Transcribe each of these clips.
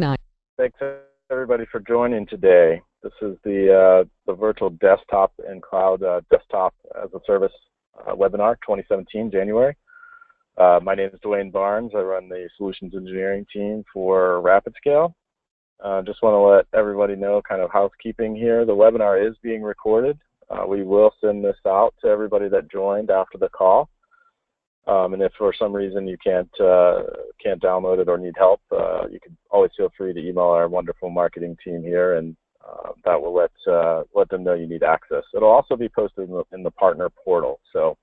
9. Thanks everybody for joining today. This is the virtual desktop and cloud desktop as a service webinar 2017, January. My name is Dwayne Barnes. I run the solutions engineering team for RapidScale. Just want to let everybody know kind of housekeeping here. The webinar is being recorded. We will send this out to everybody that joined after the call. And if for some reason you can't download it or need help, you can always feel free to email our wonderful marketing team here, and that will let them know you need access. It'll also be posted in the partner portal. So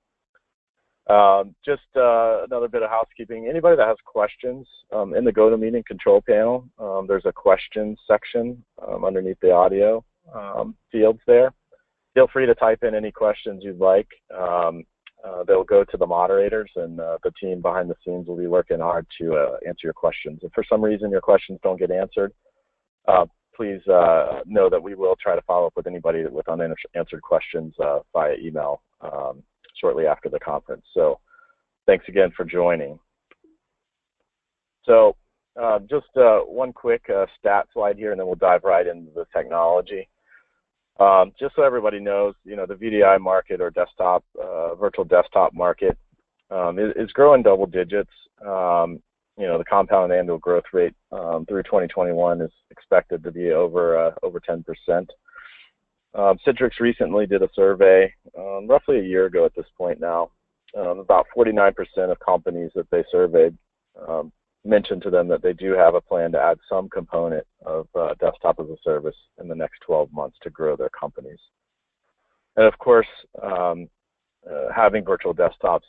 just another bit of housekeeping. Anybody that has questions in the GoToMeeting control panel, there's a questions section underneath the audio fields there. Feel free to type in any questions you'd like. They'll go to the moderators, and the team behind the scenes will be working hard to answer your questions. If for some reason your questions don't get answered, please know that we will try to follow up with anybody with unanswered questions via email shortly after the conference. So thanks again for joining. So just one quick stat slide here, and then we'll dive right into the technology. Just so everybody knows, you know, the VDI market or desktop, virtual desktop market is growing double digits. You know, the compound annual growth rate through 2021 is expected to be over 10%. Citrix recently did a survey roughly a year ago at this point now. About 49% of companies that they surveyed mentioned to them that they do have a plan to add some component of desktop as a service in the next 12 months to grow their companies. And of course, having virtual desktops,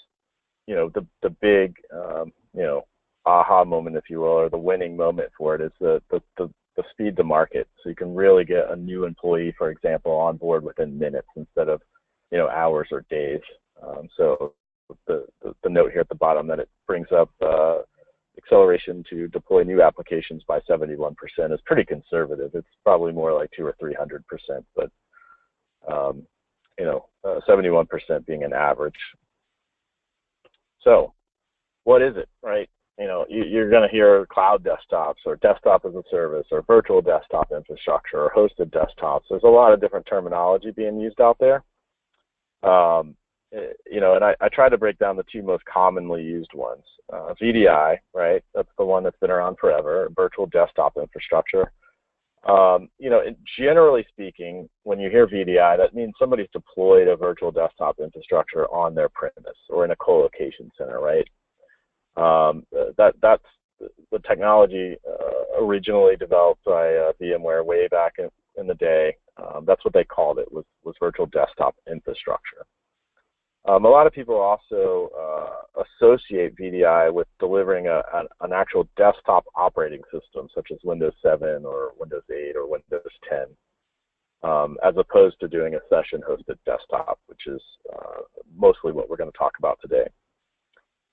you know, the big, you know, aha moment, if you will, or the winning moment for it is the speed to market. So you can really get a new employee, for example, on board within minutes instead of, you know, hours or days. So the note here at the bottom that it brings up acceleration to deploy new applications by 71% is pretty conservative. It's probably more like 200 or 300%, but you know, 71% being an average. So what is it, right? You know, you're going to hear cloud desktops or desktop as a service or virtual desktop infrastructure or hosted desktops. There's a lot of different terminology being used out there. You know, and I try to break down the two most commonly used ones. VDI, right? That's the one that's been around forever, virtual desktop infrastructure. You know, generally speaking, when you hear VDI, that means somebody's deployed a virtual desktop infrastructure on their premise or in a co-location center, right? That's the technology originally developed by VMware way back in the day. That's what they called it, was virtual desktop infrastructure. A lot of people also associate VDI with delivering an actual desktop operating system, such as Windows 7 or Windows 8 or Windows 10, as opposed to doing a session-hosted desktop, which is mostly what we're going to talk about today.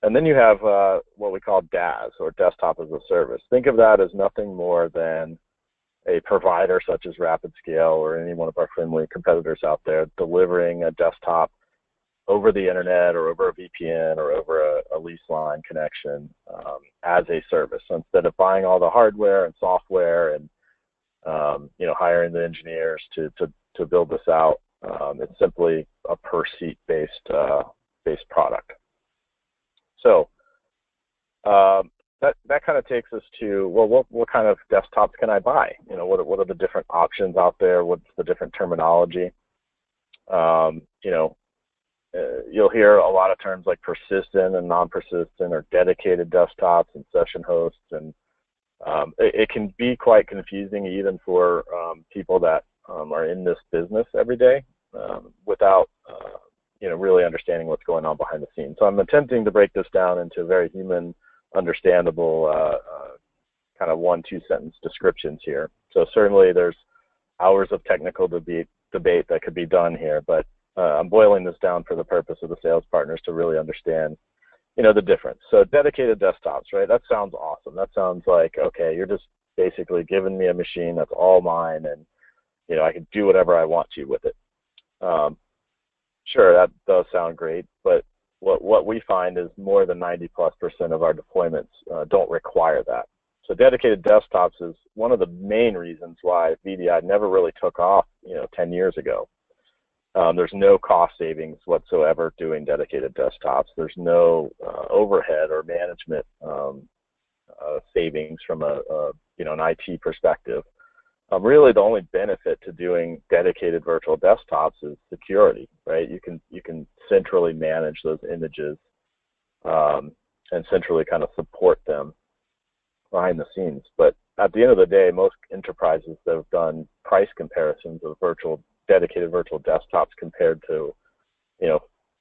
And then you have what we call DaaS, or desktop as a service. Think of that as nothing more than a provider such as RapidScale or any one of our friendly competitors out there delivering a desktop over the internet or over a VPN or over a lease line connection as a service. So instead of buying all the hardware and software and you know, hiring the engineers to build this out, it's simply a per seat based product. So that kind of takes us to, well, what kind of desktops can I buy? You know, what are the different options out there? What's the different terminology? You know, you'll hear a lot of terms like persistent and non-persistent or dedicated desktops and session hosts, and it can be quite confusing even for people that are in this business every day without you know, really understanding what's going on behind the scenes. So I'm attempting to break this down into very human, understandable kind of 1-2 sentence descriptions here. So certainly there's hours of technical debate that could be done here, but I'm boiling this down for the purpose of the sales partners to really understand, you know, the difference. So dedicated desktops, right? That sounds awesome. That sounds like, okay, you're just basically giving me a machine that's all mine, and you know, I can do whatever I want to with it. Sure, that does sound great, but what we find is more than 90+% of our deployments don't require that. So dedicated desktops is one of the main reasons why VDI never really took off, 10 years ago. There's no cost savings whatsoever doing dedicated desktops. There's no overhead or management savings from an IT perspective. Really, the only benefit to doing dedicated virtual desktops is security, right? You can centrally manage those images and centrally kind of support them behind the scenes. But at the end of the day, most enterprises that have done price comparisons of dedicated virtual desktops compared to,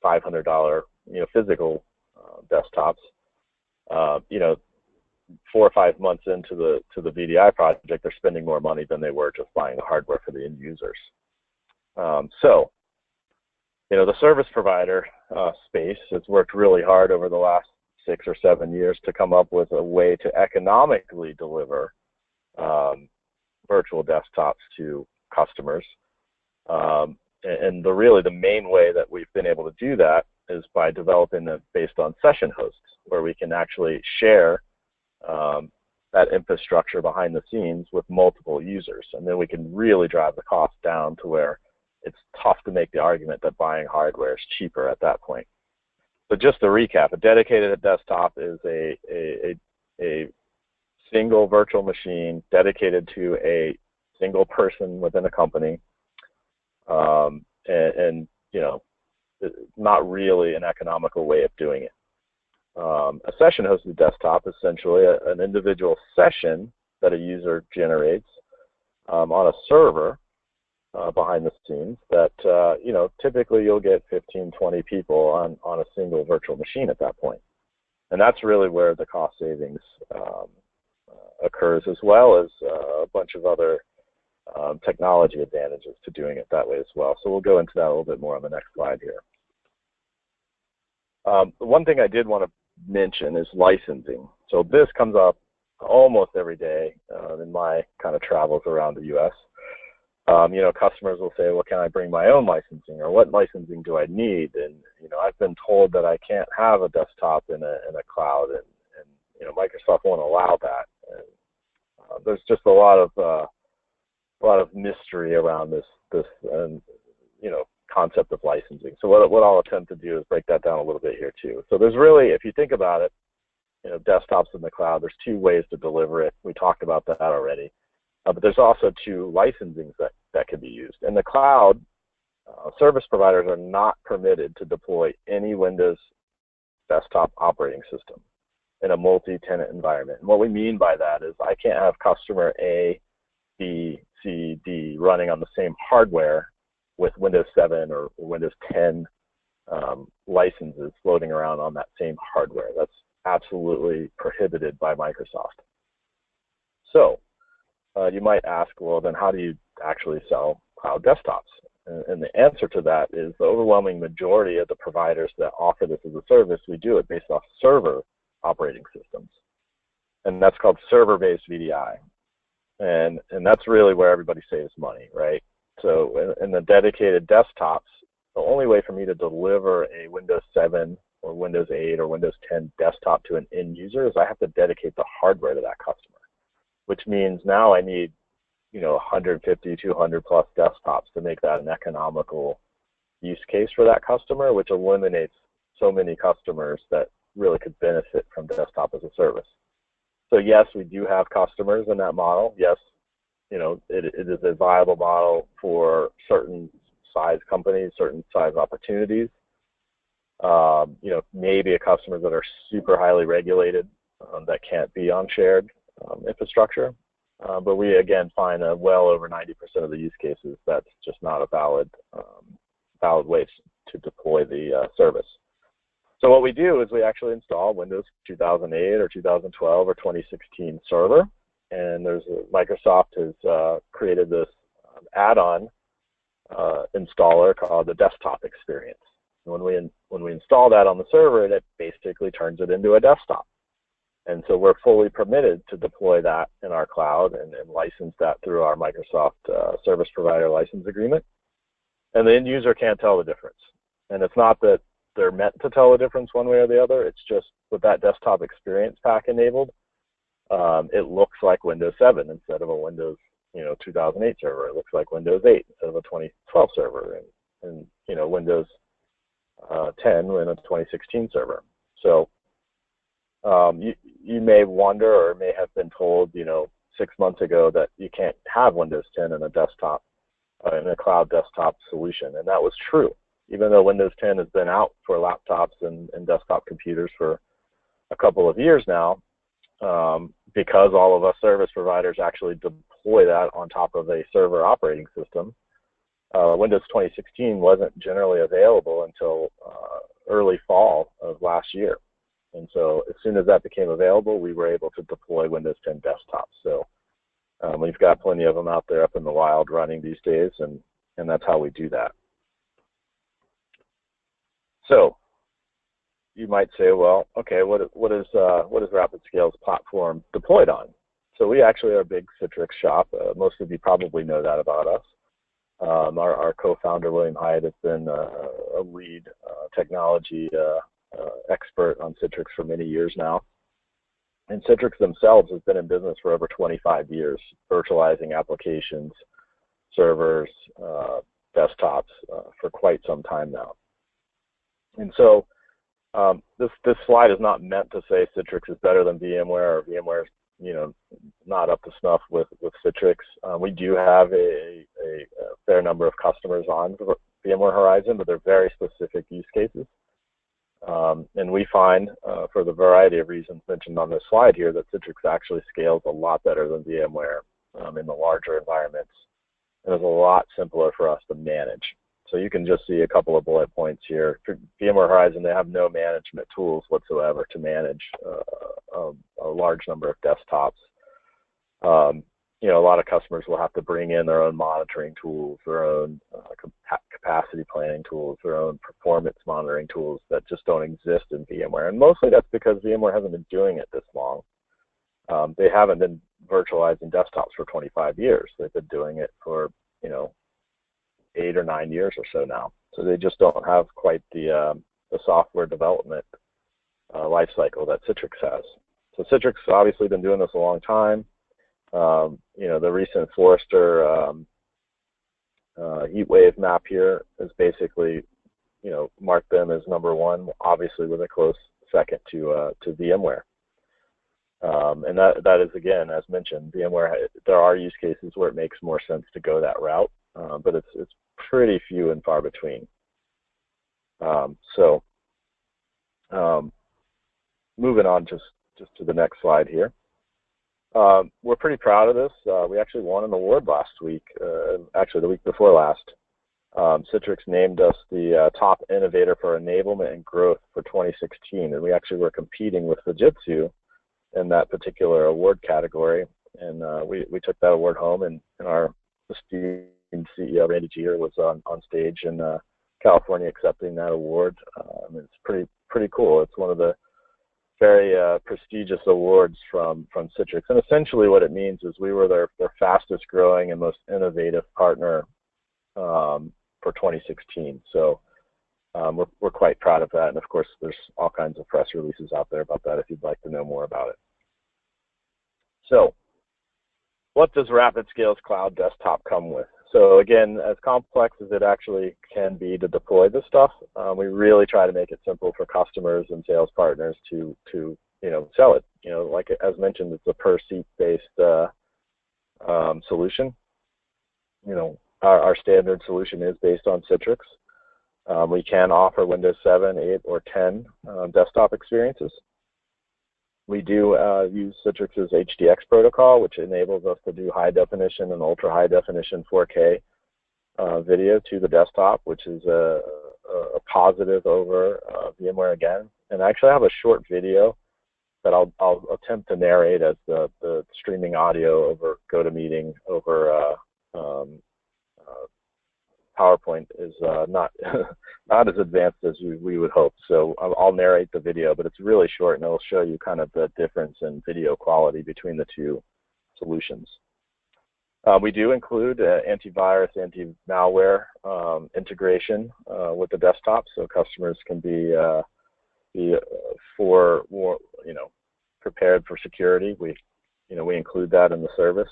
$500, physical desktops, 4 or 5 months into the VDI project, they're spending more money than they were just buying the hardware for the end users. So, the service provider space has worked really hard over the last 6 or 7 years to come up with a way to economically deliver virtual desktops to customers. And really the main way that we've been able to do that is by developing them based on session hosts, where we can actually share that infrastructure behind the scenes with multiple users. And then we can really drive the cost down to where it's tough to make the argument that buying hardware is cheaper at that point. So just to recap, a dedicated desktop is a single virtual machine dedicated to a single person within a company, and not really an economical way of doing it. A session hosted desktop is essentially an individual session that a user generates on a server behind the scenes that, typically you'll get 15, 20 people on a single virtual machine at that point. And that's really where the cost savings occurs, as well as a bunch of other technology advantages to doing it that way as well. So we'll go into that a little bit more on the next slide here. One thing I did want to mention is licensing. So this comes up almost every day in my kind of travels around the U.S. Customers will say, well, can I bring my own licensing, or what licensing do I need? And, I've been told that I can't have a desktop in a cloud, and Microsoft won't allow that. And, there's just a lot of mystery around this and, concept of licensing. So what I'll attempt to do is break that down a little bit here too. So there's really, if you think about it, desktops in the cloud, there's 2 ways to deliver it. We talked about that already. But there's also 2 licensings that can be used. In the cloud, service providers are not permitted to deploy any Windows desktop operating system in a multi-tenant environment. And what we mean by that is I can't have customer A, B, C, D running on the same hardware with Windows 7 or Windows 10 licenses floating around on that same hardware. That's absolutely prohibited by Microsoft. So you might ask, well, then how do you actually sell cloud desktops? And the answer to that is the overwhelming majority of the providers that offer this as a service, we do it based off server operating systems. And that's called server-based VDI. And that's really where everybody saves money, right? So in the dedicated desktops, the only way for me to deliver a Windows 7 or Windows 8 or Windows 10 desktop to an end user is I have to dedicate the hardware to that customer, which means now I need 150, 200 plus desktops to make that an economical use case for that customer, which eliminates so many customers that really could benefit from desktop as a service. So yes, we do have customers in that model. Yes, it is a viable model for certain size companies, certain size opportunities. Maybe a customers that are super highly regulated that can't be on shared infrastructure. But we, again, find that well over 90% of the use cases, that's just not a valid way to deploy the service. So what we do is we actually install Windows 2008 or 2012 or 2016 server. And Microsoft has created this add-on installer called the desktop experience. And when we install that on the server, it basically turns it into a desktop. And so we're fully permitted to deploy that in our cloud and license that through our Microsoft service provider license agreement. And the end user can't tell the difference. And it's not that they're meant to tell the difference one way or the other. It's just with that desktop experience pack enabled, it looks like Windows 7 instead of a Windows 2008 server. It looks like Windows 8 instead of a 2012 server, and Windows 10 in a 2016 server. So you may wonder, or may have been told 6 months ago, that you can't have Windows 10 in a desktop, in a cloud desktop solution, and that was true. Even though Windows 10 has been out for laptops and desktop computers for a couple of years now, because all of us service providers actually deploy that on top of a server operating system, Windows 2016 wasn't generally available until early fall of last year. And so as soon as that became available, we were able to deploy Windows 10 desktops. So we've got plenty of them out there up in the wild running these days, and that's how we do that. So you might say, well, okay, what is RapidScale's platform deployed on? So we actually are a big Citrix shop. Most of you probably know that about us. Our co-founder, William Hyatt, has been a lead technology expert on Citrix for many years now. And Citrix themselves has been in business for over 25 years, virtualizing applications, servers, desktops for quite some time now. And so this slide is not meant to say Citrix is better than VMware, or VMware is not up to snuff with Citrix. We do have a fair number of customers on VMware Horizon, but they're very specific use cases. And we find, for the variety of reasons mentioned on this slide here, that Citrix actually scales a lot better than VMware in the larger environments, and is a lot simpler for us to manage. So you can just see a couple of bullet points here. For VMware Horizon, they have no management tools whatsoever to manage a large number of desktops. A lot of customers will have to bring in their own monitoring tools, their own capacity planning tools, their own performance monitoring tools that just don't exist in VMware. And mostly that's because VMware hasn't been doing it this long. They haven't been virtualizing desktops for 25 years. They've been doing it for 8 or 9 years or so now. So they just don't have quite the software development life cycle that Citrix has. So Citrix obviously been doing this a long time. The recent Forrester heat wave map here is basically, marked them as #1, obviously with a close second to VMware. And that is, again, as mentioned, VMware, there are use cases where it makes more sense to go that route, but it's pretty few and far between. Moving on just to the next slide here. We're pretty proud of this. We actually won an award last week, actually the week before last. Citrix named us the top innovator for enablement and growth for 2016, and we actually were competing with Fujitsu in that particular award category, and we took that award home, and our esteemed CEO, Randy Jeter, was on stage in California accepting that award. It's pretty cool. It's one of the very prestigious awards from Citrix, and essentially what it means is we were their fastest growing and most innovative partner for 2016. So we're quite proud of that, and of course there's all kinds of press releases out there about that if you'd like to know more about it. So what does RapidScale's cloud desktop come with? So again, as complex as it actually can be to deploy this stuff, we really try to make it simple for customers and sales partners to sell it. Like as mentioned, it's a per seat based solution. Our standard solution is based on Citrix. We can offer Windows 7, 8, or 10 desktop experiences. We do use Citrix's HDX protocol, which enables us to do high definition and ultra high definition 4K video to the desktop, which is a positive over VMware again. And I actually have a short video that I'll attempt to narrate as the streaming audio over GoToMeeting over PowerPoint is not as advanced as we would hope. So I'll narrate the video, but it's really short, and it'll show you kind of the difference in video quality between the two solutions. We do include antivirus, anti-malware integration with the desktop, so customers can be prepared for security. We we include that in the service.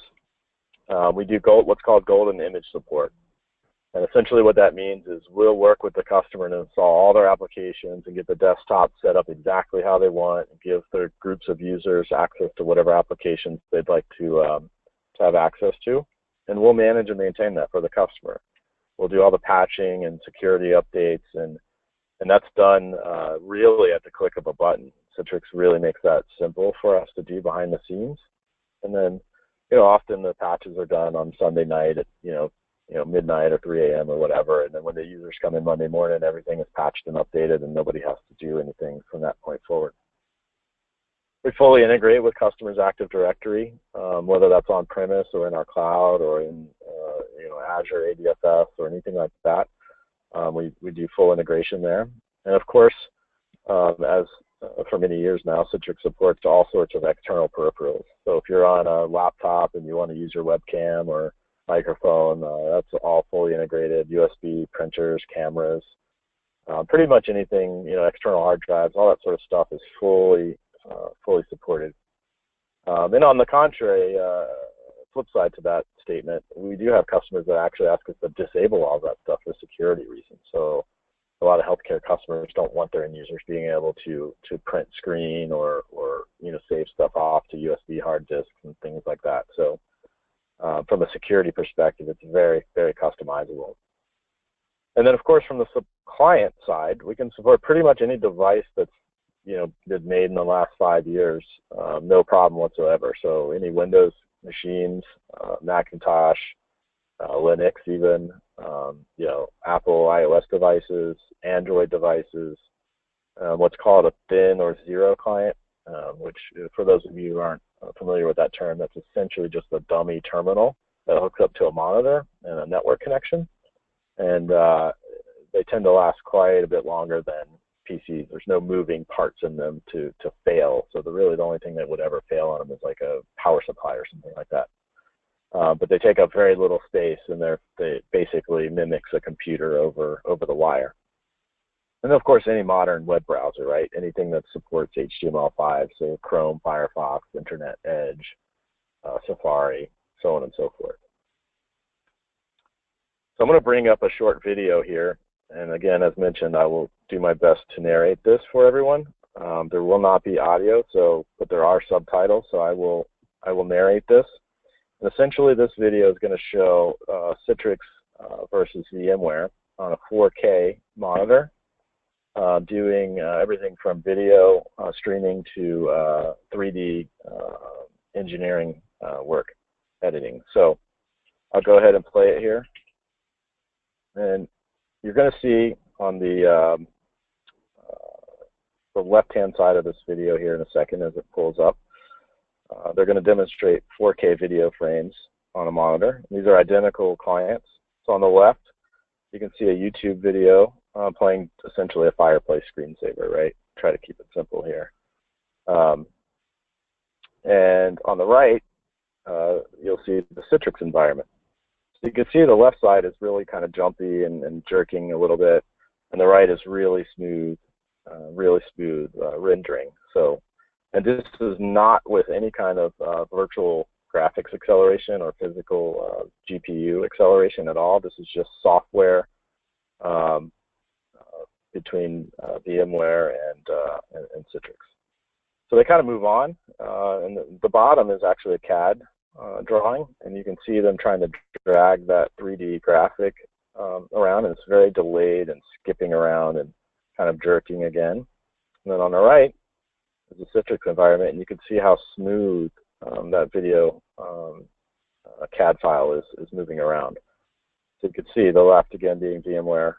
We do what's called golden image support. And essentially what that means is we'll work with the customer to install all their applications and get the desktop set up exactly how they want and give their groups of users access to whatever applications they'd like to have access to. And we'll manage and maintain that for the customer. We'll do all the patching and security updates, and that's done really at the click of a button. Citrix really makes that simple for us to do behind the scenes. And then, often the patches are done on Sunday night at, midnight or 3 a.m. or whatever, and then when the users come in Monday morning, everything is patched and updated, and nobody has to do anything from that point forward. We fully integrate with customers' Active Directory, whether that's on-premise or in our cloud or in Azure ADFS or anything like that. We do full integration there. And of course, as for many years now, Citrix supports all sorts of external peripherals. So if you're on a laptop and you want to use your webcam or microphone, that's all fully integrated. USB, printers, cameras, pretty much anything, external hard drives, all that sort of stuff is fully supported. And on the contrary, flip side to that statement, we do have customers that actually ask us to disable all that stuff for security reasons. So a lot of healthcare customers don't want their end users being able to print screen or save stuff off to USB hard disks and things like that. So from a security perspective, it's very, very customizable. And then, of course, from the client side, we can support pretty much any device that's been made in the last 5 years, no problem whatsoever. So any Windows machines, Macintosh, Linux even, Apple iOS devices, Android devices, what's called a thin or zero client, which for those of you who aren't familiar with that term, that's essentially just a dummy terminal that hooks up to a monitor and a network connection. And they tend to last quite a bit longer than PCs. There's no moving parts in them to fail. So the only thing that would ever fail on them is like a power supply or something like that. But they take up very little space, and they basically mimics a computer over the wire. And of course, any modern web browser, right? Anything that supports HTML5, so Chrome, Firefox, Internet Edge, Safari, so on and so forth. So I'm going to bring up a short video here. And again, as mentioned, I will do my best to narrate this for everyone. There will not be audio, but there are subtitles, so I will narrate this. And essentially, this video is going to show Citrix versus VMware on a 4K monitor, doing everything from video streaming to 3D engineering work, editing. So I'll go ahead and play it here. And you're going to see on the left-hand side of this video here in a second as it pulls up, they're going to demonstrate 4K video frames on a monitor. These are identical clients. So on the left, you can see a YouTube video playing essentially a fireplace screensaver, right? Try to keep it simple here. And on the right, you'll see the Citrix environment. So you can see the left side is really kind of jumpy and jerking a little bit, and the right is really smooth rendering. So, and this is not with any kind of virtual graphics acceleration or physical GPU acceleration at all. This is just software between VMware and Citrix. So they kind of move on, and the bottom is actually a CAD drawing, and you can see them trying to drag that 3D graphic around, and it's very delayed and skipping around and kind of jerking again. And then on the right is the Citrix environment, and you can see how smooth that video CAD file is moving around. So you can see the left again being VMware,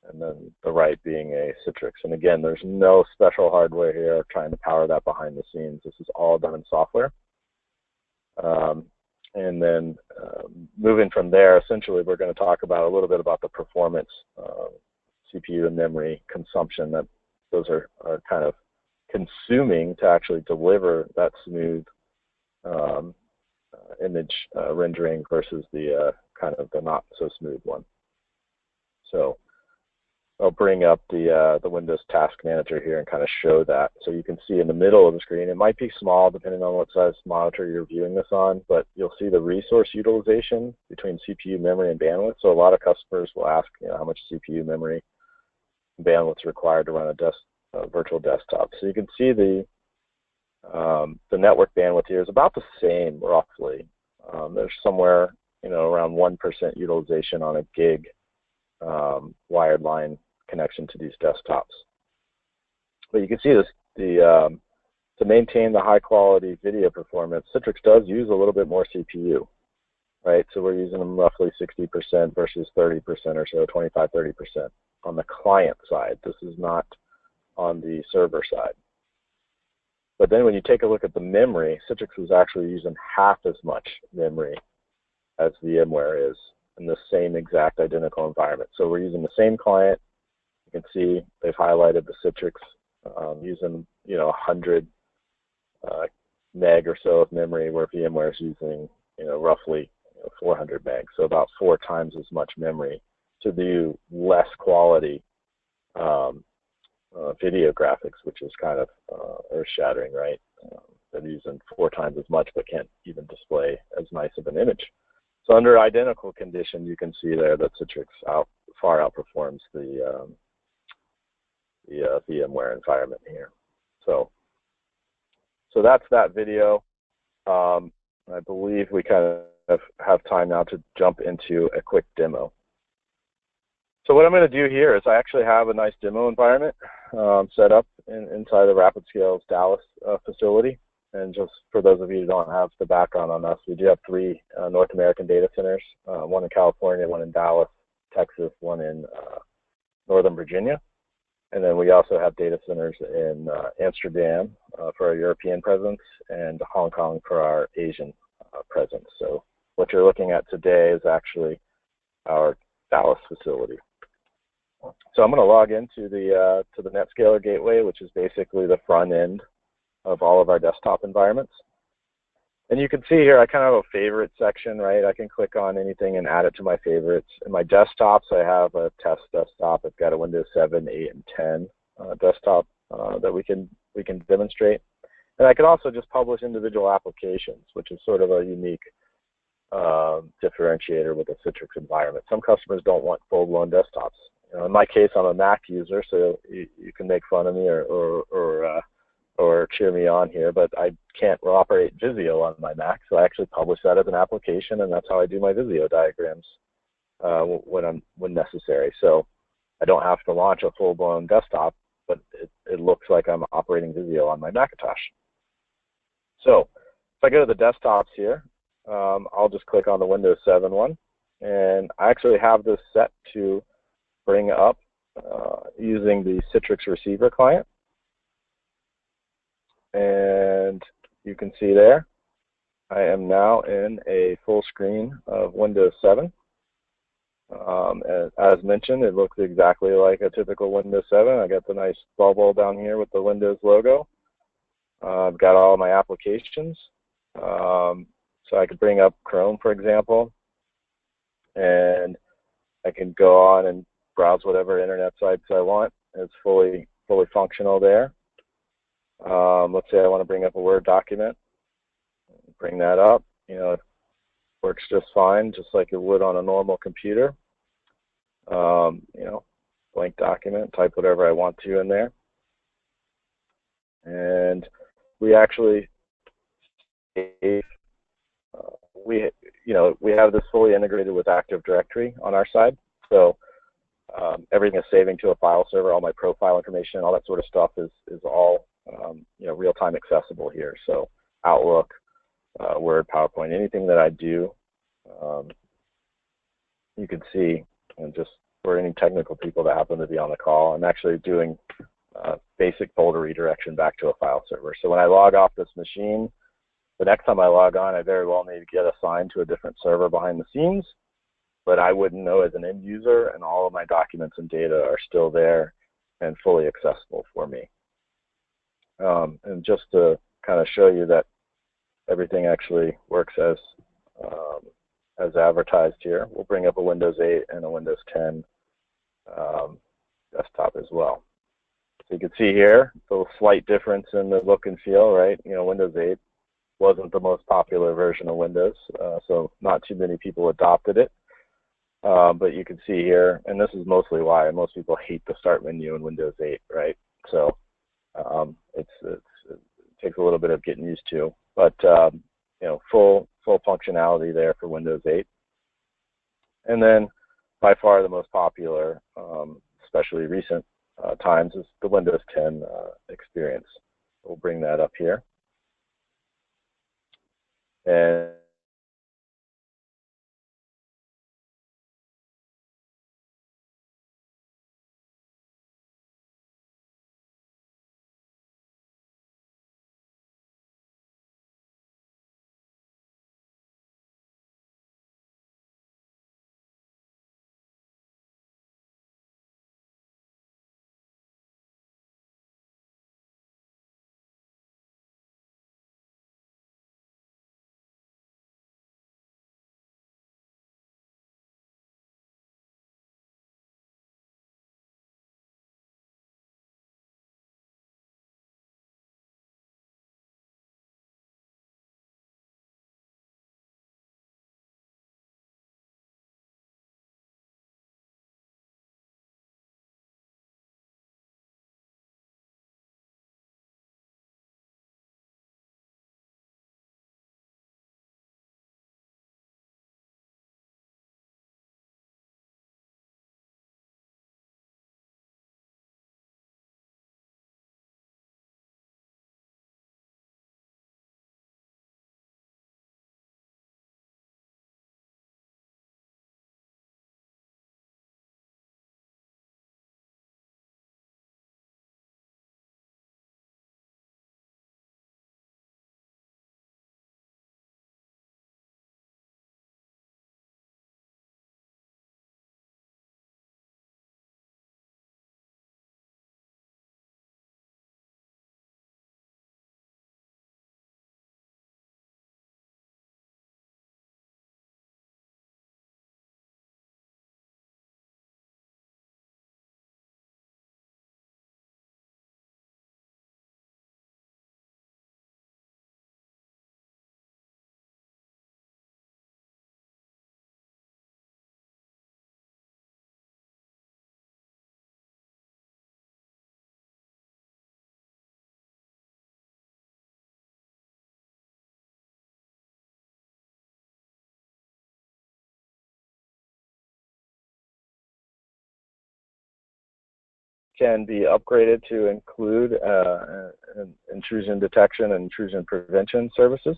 and then the right being a Citrix. And again, there's no special hardware here trying to power that behind the scenes. This is all done in software. And then moving from there, essentially we're going to talk about a little bit about the performance, CPU and memory consumption that those are kind of consuming to actually deliver that smooth image rendering versus the kind of the not so smooth one. So I'll bring up the Windows Task Manager here and kind of show that. So you can see in the middle of the screen, it might be small depending on what size monitor you're viewing this on, but you'll see the resource utilization between CPU, memory, and bandwidth. So a lot of customers will ask, how much CPU, memory, and bandwidth is required to run a virtual desktop. So you can see the network bandwidth here is about the same, roughly. There's somewhere, around 1% utilization on a gig wired line connection to these desktops. But you can see this, to maintain the high quality video performance, Citrix does use a little bit more CPU, right? So we're using them roughly 60% versus 30% or so, 25-30% on the client side. This is not on the server side. But then when you take a look at the memory, Citrix is actually using half as much memory as VMware is in the same exact identical environment. So we're using the same client. You can see they've highlighted the Citrix using 100 meg or so of memory, where VMware is using roughly 400 meg, so about 4 times as much memory to do less quality video graphics, which is kind of earth-shattering, right? They're using 4 times as much, but can't even display as nice of an image. So under identical conditions, you can see there that Citrix far outperforms the VMware environment here. So that's that video. I believe we kind of have time now to jump into a quick demo. So what I'm going to do here is I actually have a nice demo environment set up inside the RapidScale's Dallas facility. And just for those of you who don't have the background on us, we do have 3 North American data centers, one in California, one in Dallas, Texas, one in Northern Virginia. And then we also have data centers in Amsterdam for our European presence and Hong Kong for our Asian presence. So what you're looking at today is actually our Dallas facility. So I'm going to log into the Netscaler Gateway, which is basically the front end of all of our desktop environments. And you can see here I kind of have a favorite section, right? I can click on anything and add it to my favorites. In my desktops, I have a test desktop. I've got a Windows 7, 8, and 10 desktop that we can demonstrate. And I can also just publish individual applications, which is sort of a unique differentiator with a Citrix environment. Some customers don't want full-blown desktops. In my case, I'm a Mac user, so you can make fun of me or cheer me on here, but I can't operate Visio on my Mac, so I actually publish that as an application, and that's how I do my Visio diagrams when necessary. So I don't have to launch a full-blown desktop, but it looks like I'm operating Visio on my Macintosh. So if I go to the desktops here, I'll just click on the Windows 7 one, and I actually have this set to bring up using the Citrix receiver client. And you can see there, I am now in a full screen of Windows 7. As mentioned, it looks exactly like a typical Windows 7. I got the nice bubble down here with the Windows logo. I've got all my applications. So I could bring up Chrome, for example, and I can go on and browse whatever internet sites I want. It's fully functional there. Let's say I want to bring up a Word document. Bring that up. It works just fine, just like it would on a normal computer. Blank document, type whatever I want to in there. And we actually we have this fully integrated with Active Directory on our side. So everything is saving to a file server. All my profile information, all that sort of stuff is all real-time accessible here. So Outlook, Word, PowerPoint, anything that I do, you can see, and just for any technical people that happen to be on the call, I'm actually doing basic folder redirection back to a file server. So when I log off this machine, the next time I log on, I very well may get assigned to a different server behind the scenes, but I wouldn't know as an end user, and all of my documents and data are still there and fully accessible for me. And just to kind of show you that everything actually works as advertised here, we'll bring up a Windows 8 and a Windows 10 desktop as well. So you can see here the slight difference in the look and feel, right? You know, Windows 8 wasn't the most popular version of Windows, so not too many people adopted it. But you can see here, and this is mostly why most people hate the start menu in Windows 8, right? So it takes a little bit of getting used to, but you know, full functionality there for Windows 8. And then by far the most popular, especially recent times, is the Windows 10 experience. We'll bring that up here. And can be upgraded to include intrusion detection and intrusion prevention services.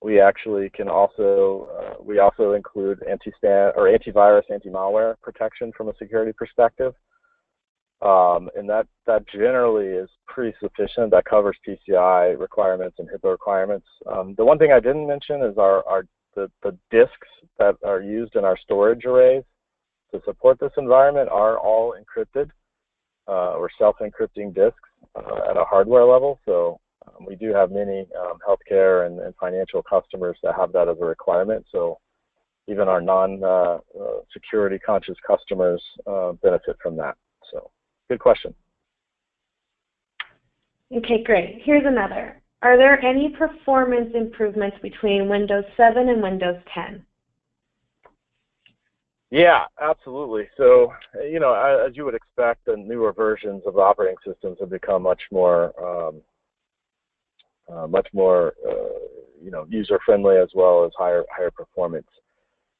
We actually can also we also include antivirus, anti-malware protection from a security perspective, and that generally is pretty sufficient. That covers PCI requirements and HIPAA requirements. The one thing I didn't mention is the disks that are used in our storage arrays to support this environment are all encrypted or self-encrypting disks at a hardware level. So we do have many healthcare and financial customers that have that as a requirement. So even our non-security conscious customers benefit from that. So good question. Okay, great. Here's another. Are there any performance improvements between Windows 7 and Windows 10? Yeah, absolutely. So, you know, as you would expect, the newer versions of operating systems have become much more, you know, user-friendly as well as higher performance.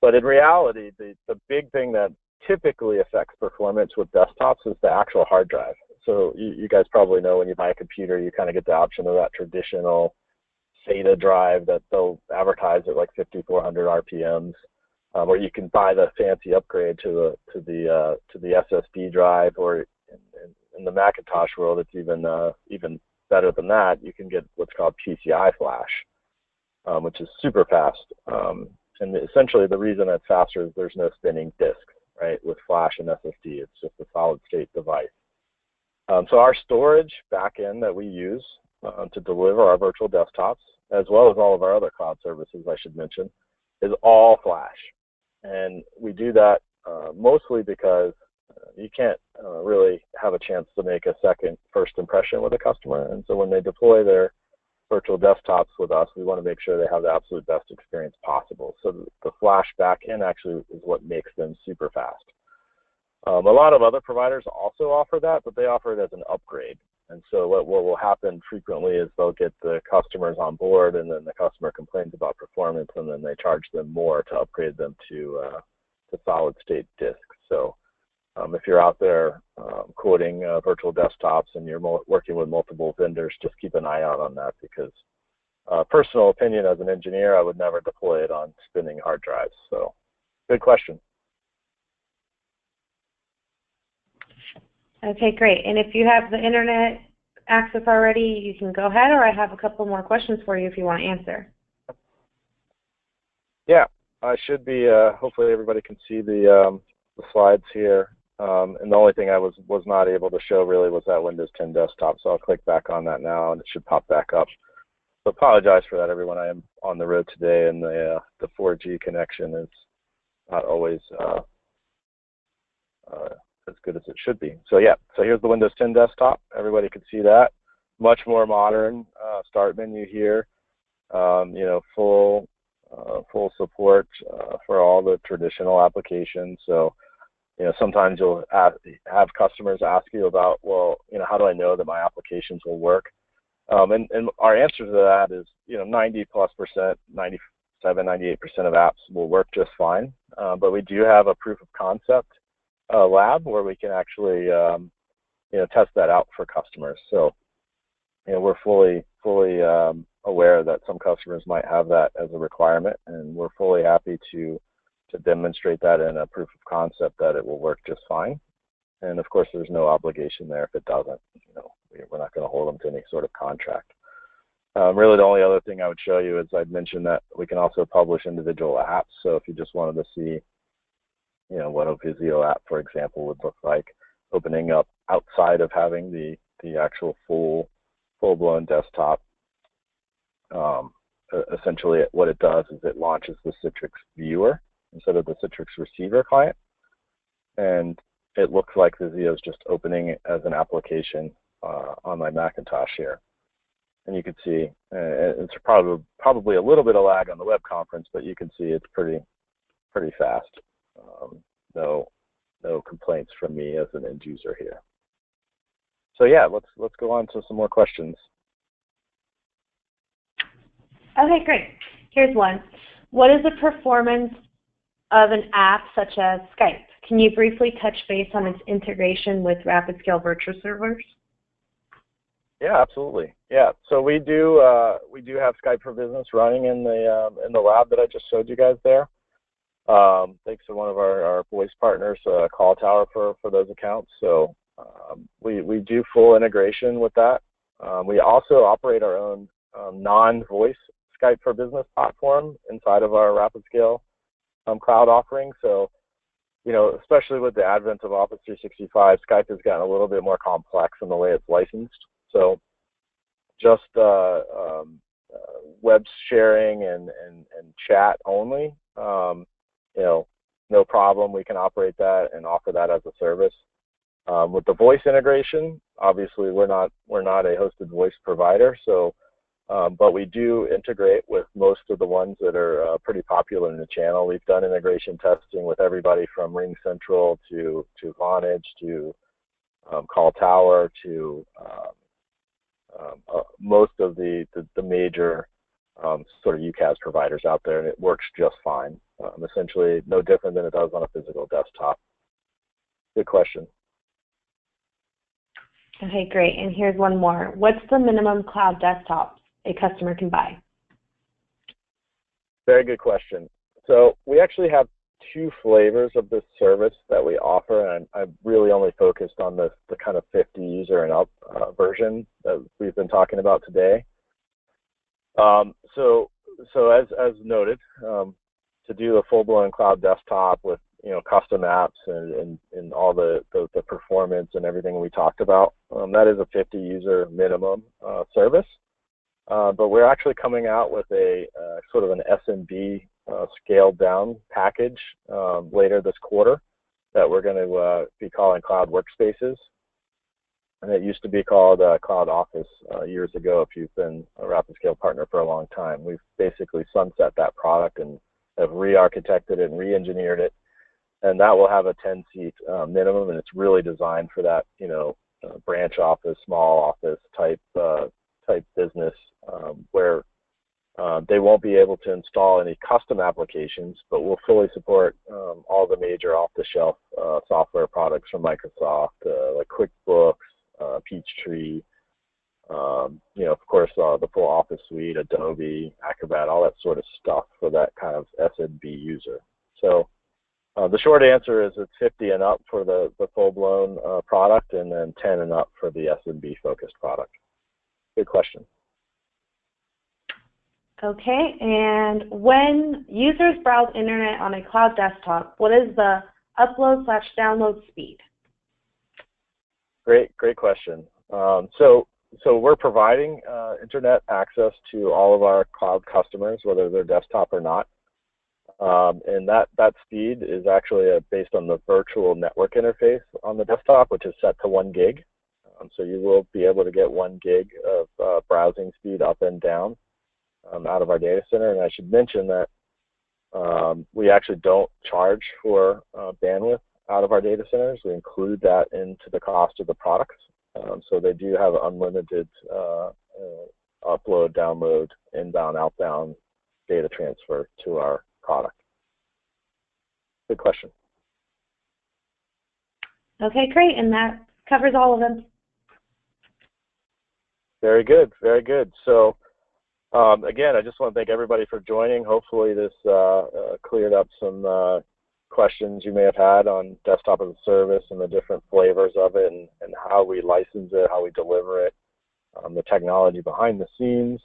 But in reality, the big thing that typically affects performance with desktops is the actual hard drive. So you guys probably know when you buy a computer, you kind of get the option of that traditional SATA drive that they'll advertise at like 5,400 RPMs. Or you can buy the fancy upgrade to the SSD drive, or in the Macintosh world, it's even better than that. You can get what's called PCI flash, which is super fast. And essentially, the reason it's faster is there's no spinning disk, right? With flash and SSD, it's just a solid-state device. So our storage backend that we use to deliver our virtual desktops, as well as all of our other cloud services, I should mention, is all flash. And we do that mostly because you can't really have a chance to make a first impression with a customer. And so when they deploy their virtual desktops with us, we want to make sure they have the absolute best experience possible. So the flash backend actually is what makes them super fast. A lot of other providers also offer that, but they offer it as an upgrade. And so what will happen frequently is they'll get the customers on board, and then the customer complains about performance, and then they charge them more to upgrade them to solid state disks. So if you're out there quoting virtual desktops and you're working with multiple vendors, just keep an eye out on that, because personal opinion as an engineer, I would never deploy it on spinning hard drives. So good question. Okay, great. And if you have the internet access already, you can go ahead, or I have a couple more questions for you if you want to answer. Yeah, I should be, hopefully everybody can see the slides here. And the only thing I was not able to show really was that Windows 10 desktop, so I'll click back on that now and it should pop back up. So apologize for that, everyone. I am on the road today, and the 4G connection is not always as good as it should be. So yeah, so here's the Windows 10 desktop. Everybody can see that. Much more modern. Start menu here. You know, full support for all the traditional applications. So, you know, sometimes you'll have customers ask you about, well, you know, how do I know that my applications will work? And our answer to that is, you know, 90+%, 97%, 98% of apps will work just fine. But we do have a proof of concept lab where we can actually, you know, test that out for customers. So, you know, we're fully aware that some customers might have that as a requirement, and we're fully happy to demonstrate that in a proof of concept that it will work just fine. And of course, there's no obligation there if it doesn't. You know, we're not going to hold them to any sort of contract. Really, the only other thing I would show you is I'd mentioned that we can also publish individual apps. So if you just wanted to see, you know, what a Visio app, for example, would look like, opening up outside of having the actual full-blown desktop. Essentially, what it does is it launches the Citrix viewer instead of the Citrix receiver client, and it looks like Visio is just opening it as an application on my Macintosh here. And you can see it's probably a little bit of lag on the web conference, but you can see it's pretty fast. No complaints from me as an end user here. So yeah, let's go on to some more questions. Okay, great. Here's one. What is the performance of an app such as Skype? Can you briefly touch base on its integration with rapid scale virtual servers? Yeah, absolutely. Yeah, so we do have Skype for Business running in the lab that I just showed you guys there. Thanks to one of our voice partners, Call Tower, for those accounts. So we do full integration with that. We also operate our own non-voice Skype for Business platform inside of our RapidScale cloud offering. So, you know, especially with the advent of Office 365, Skype has gotten a little bit more complex in the way it's licensed. So just web sharing and chat only, you know, no problem. We can operate that and offer that as a service. With the voice integration, obviously we're not a hosted voice provider, so but we do integrate with most of the ones that are pretty popular in the channel. We've done integration testing with everybody from RingCentral to Vonage to Call Tower to most of the major sort of UCaaS providers out there, and it works just fine. Essentially no different than it does on a physical desktop. Good question. Okay, great. And here's one more. What's the minimum cloud desktop a customer can buy? Very good question. So we actually have two flavors of this service that we offer, and I'm really only focused on the kind of 50 user and up version that we've been talking about today. So as noted, to do a full-blown cloud desktop with, you know, custom apps and all the performance and everything we talked about, that is a 50 user minimum service. But we're actually coming out with a sort of an SMB scaled down package later this quarter. that we're going to be calling Cloud Workspaces. And it used to be called Cloud Office years ago if you've been a RapidScale partner for a long time. We've basically sunset that product and have re-architected it and re-engineered it. And that will have a 10-seat minimum, and it's really designed for that, branch office, small office type business where they won't be able to install any custom applications, but will fully support all the major off-the-shelf software products from Microsoft, like QuickBooks, Peachtree, of course, the full Office suite, Adobe, Acrobat, all that sort of stuff for that kind of SMB user. So the short answer is it's 50 and up for the full-blown product, and then 10 and up for the SMB-focused product. Good question. Okay, and when users browse internet on a cloud desktop, what is the upload/download speed? Great question. So we're providing internet access to all of our cloud customers, whether they're desktop or not. And that speed is actually based on the virtual network interface on the desktop, which is set to 1 gig. So you will be able to get 1 gig of browsing speed up and down out of our data center. And I should mention that we actually don't charge for bandwidth out of our data centers. We include that into the cost of the products. So they do have unlimited upload, download, inbound, outbound data transfer to our product. Good question. Okay, great, and that covers all of them. Very good, very good. So again, I just want to thank everybody for joining. Hopefully this cleared up some questions you may have had on desktop as a service and the different flavors of it and how we license it, how we deliver it, the technology behind the scenes.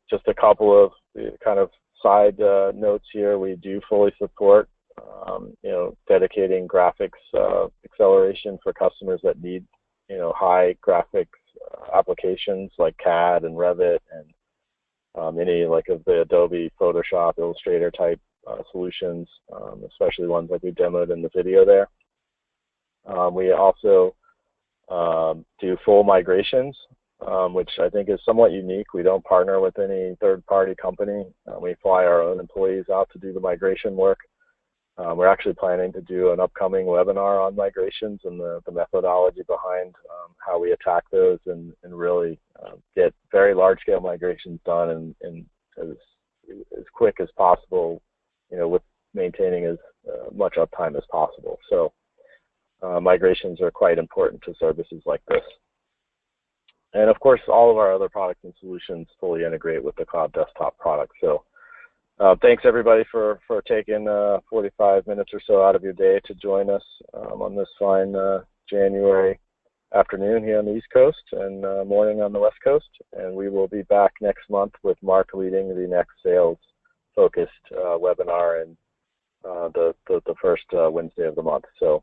Just a couple of kind of side notes here. We do fully support dedicating graphics acceleration for customers that need high graphics applications like CAD and Revit and any like of the Adobe Photoshop, Illustrator type solutions, especially ones like we demoed in the video there. We also do full migrations, which I think is somewhat unique. We don't partner with any third-party company. We fly our own employees out to do the migration work. We're actually planning to do an upcoming webinar on migrations and the methodology behind how we attack those and really get very large-scale migrations done in as quick as possible, with maintaining as much uptime as possible. So migrations are quite important to services like this. And of course, all of our other products and solutions fully integrate with the cloud desktop product. So thanks everybody for taking 45 minutes or so out of your day to join us on this fine January afternoon here on the East Coast and morning on the West Coast. And we will be back next month with Mark leading the next sales-focused webinar and the first Wednesday of the month. So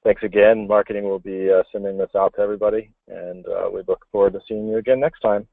thanks again. Marketing will be sending this out to everybody, and we look forward to seeing you again next time.